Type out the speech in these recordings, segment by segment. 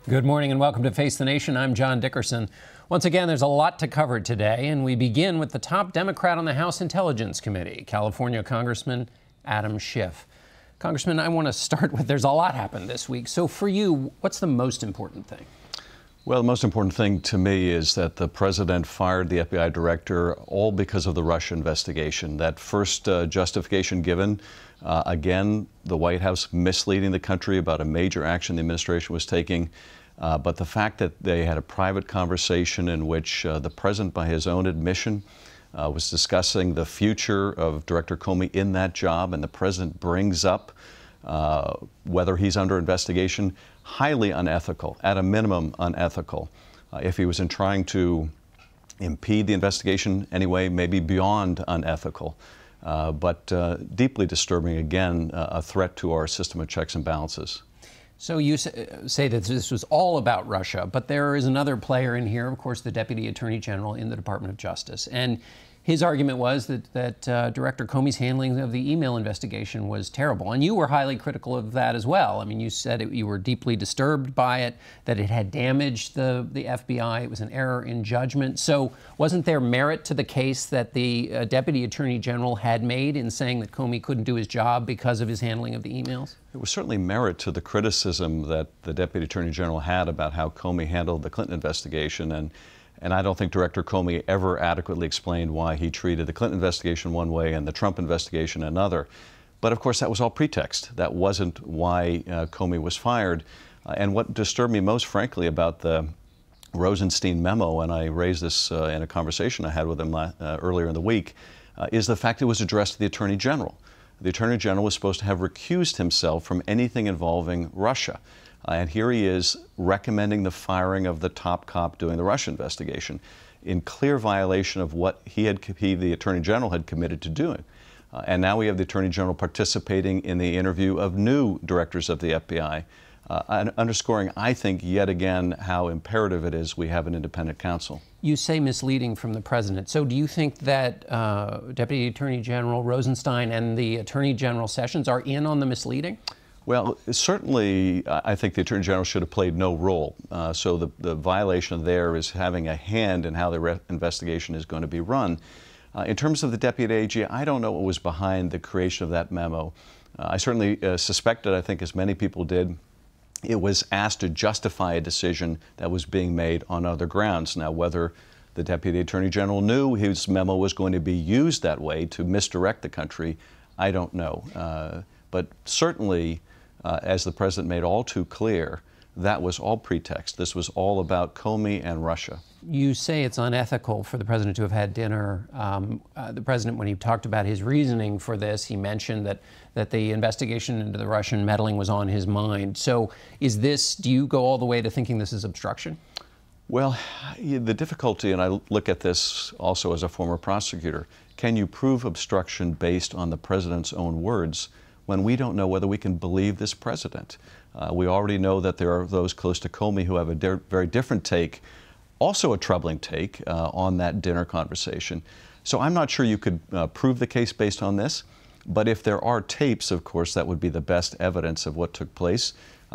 Good morning and welcome to Face the Nation. I'm John Dickerson. Once again, there's a lot to cover today, and we begin with the top Democrat on the House Intelligence Committee, California Congressman Adam Schiff. Congressman, I want to start with there's a lot happened this week. So for you, what's the most important thing? Well, the most important thing to me is that the president fired the FBI director all because of the Russia investigation. That first justification given, again, the White House misleading the country about a major action the administration was taking. But the fact that they had a private conversation in which the president, by his own admission, was discussing the future of Director Comey in that job, and the president brings up whether he's under investigation, highly unethical, at a minimum unethical. If he was trying to impede the investigation anyway, maybe beyond unethical. But deeply disturbing, again, a threat to our system of checks and balances. So you say that this was all about Russia, but there is another player in here, of course, the Deputy Attorney General in the Department of Justice. And his argument was that Director Comey's handling of the email investigation was terrible. And you were highly critical of that as well. I mean, you said you were deeply disturbed by it, that it had damaged the FBI. It was an error in judgment. So wasn't there merit to the case that the Deputy Attorney General had made in saying that Comey couldn't do his job because of his handling of the emails? There was certainly merit to the criticism that the Deputy Attorney General had about how Comey handled the Clinton investigation. And I don't think Director Comey ever adequately explained why he treated the Clinton investigation one way and the Trump investigation another. But of course, that was all pretext. That wasn't why Comey was fired. And what disturbed me most, frankly, about the Rosenstein memo, and I raised this in a conversation I had with him earlier in the week, is the fact it was addressed to the Attorney General. The Attorney General was supposed to have recused himself from anything involving Russia. And here he is recommending the firing of the top cop doing the Russia investigation in clear violation of what he, the Attorney General, had committed to doing. And now we have the Attorney General participating in the interview of new directors of the FBI, underscoring, I think, yet again, how imperative it is we have an independent counsel. You say misleading from the president. So do you think that Deputy Attorney General Rosenstein and the Attorney General Sessions are in on the misleading? Well, certainly, I think the Attorney General should have played no role. So the violation there is having a hand in how the investigation is going to be run. In terms of the Deputy AG, I don't know what was behind the creation of that memo. I certainly suspected, I think as many people did, it was asked to justify a decision that was being made on other grounds. Now, whether the Deputy Attorney General knew his memo was going to be used that way to misdirect the country, I don't know. But certainly, as the president made all too clear, that was all pretext. This was all about Comey and Russia. You say it's unethical for the president to have had dinner. The president, when he talked about his reasoning for this, he mentioned that the investigation into the Russian meddling was on his mind. So do you go all the way to thinking this is obstruction? Well, the difficulty, and I look at this also as a former prosecutor, can you prove obstruction based on the president's own words when we don't know whether we can believe this president? We already know that there are those close to Comey who have a very different take, also a troubling take on that dinner conversation. So I'm not sure you could prove the case based on this, but if there are tapes, of course, that would be the best evidence of what took place.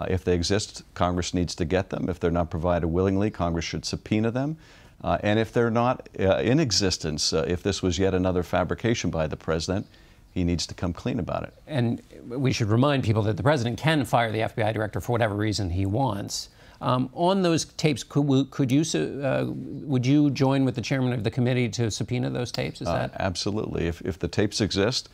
If they exist, Congress needs to get them. If they're not provided willingly, Congress should subpoena them. And if they're not in existence, if this was yet another fabrication by the president, he needs to come clean about it. And we should remind people that the president can fire the FBI director for whatever reason he wants. On those tapes, would you join with the chairman of the committee to subpoena those tapes? Is that absolutely? If the tapes exist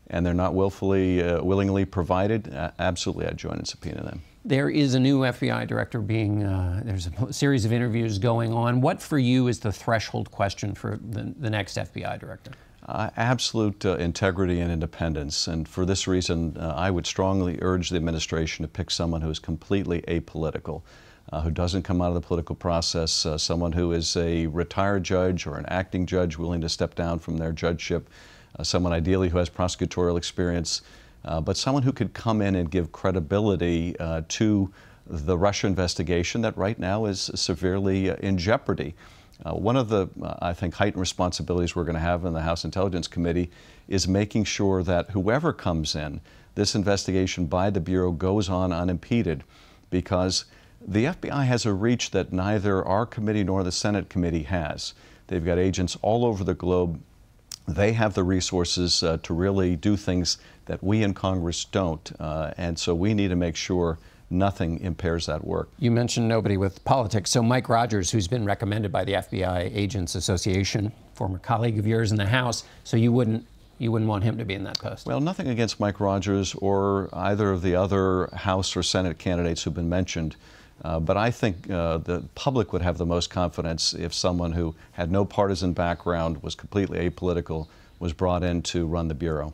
and they're not willingly provided, absolutely, I'd join and subpoena them. There is a new FBI director there's a series of interviews going on. What for you is the threshold question for the next FBI director? Absolute integrity and independence. And for this reason, I would strongly urge the administration to pick someone who is completely apolitical, who doesn't come out of the political process, someone who is a retired judge or an acting judge willing to step down from their judgeship, someone ideally who has prosecutorial experience, but someone who could come in and give credibility to the Russia investigation that right now is severely in jeopardy. One of the, I think, heightened responsibilities we're going to have in the House Intelligence Committee is making sure that whoever comes in, this investigation by the Bureau goes on unimpeded, because The FBI has a reach that neither our committee nor the Senate committee has. They've got agents all over the globe. They have the resources to really do things that we in Congress don't, and so we need to make sure nothing impairs that work. You mentioned nobody with politics. So Mike Rogers, who's been recommended by the FBI Agents Association, former colleague of yours in the House, so you wouldn't want him to be in that post? Well, nothing against Mike Rogers or either of the other House or Senate candidates who've been mentioned. But I think the public would have the most confidence if someone who had no partisan background, was completely apolitical, was brought in to run the Bureau.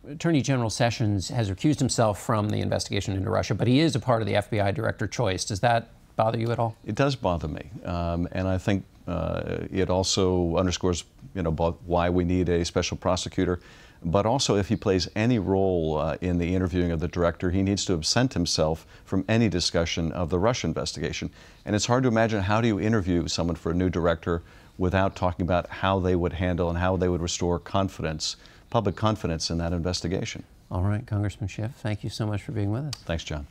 Attorney General Sessions has recused himself from the investigation into Russia, but he is a part of the FBI director choice. Does that bother you at all? It does bother me, and I think it also underscores, both why we need a special prosecutor, but also if he plays any role in the interviewing of the director, he needs to absent himself from any discussion of the Russia investigation. And it's hard to imagine, how do you interview someone for a new director without talking about how they would handle and how they would restore confidence, public confidence in that investigation. All right, Congressman Schiff, thank you so much for being with us. Thanks, John.